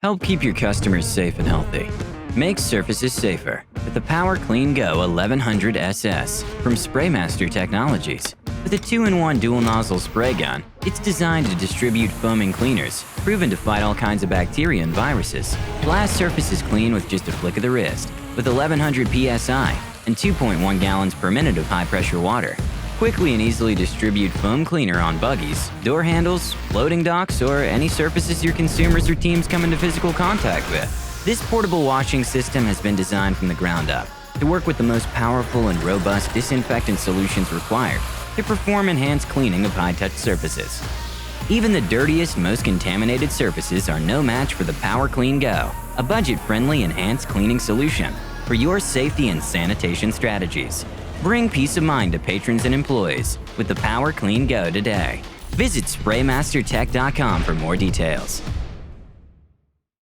Help keep your customers safe and healthy. Make surfaces safer with the Power Clean Go 1100 SS from Spraymaster Technologies. With a 2-in-1 dual-nozzle spray gun, it's designed to distribute foaming cleaners, proven to fight all kinds of bacteria and viruses. Blast surfaces clean with just a flick of the wrist, with 1100 psi and 2.1 gallons per minute of high-pressure water. Quickly and easily distribute foam cleaner on buggies, door handles, loading docks, or any surfaces your consumers or teams come into physical contact with. This portable washing system has been designed from the ground up to work with the most powerful and robust disinfectant solutions required to perform enhanced cleaning of high-touch surfaces. Even the dirtiest, most contaminated surfaces are no match for the Power Clean Go, a budget-friendly enhanced cleaning solution for your safety and sanitation strategies. Bring peace of mind to patrons and employees with the Power Clean Go today. Visit SprayMasterTech.com for more details.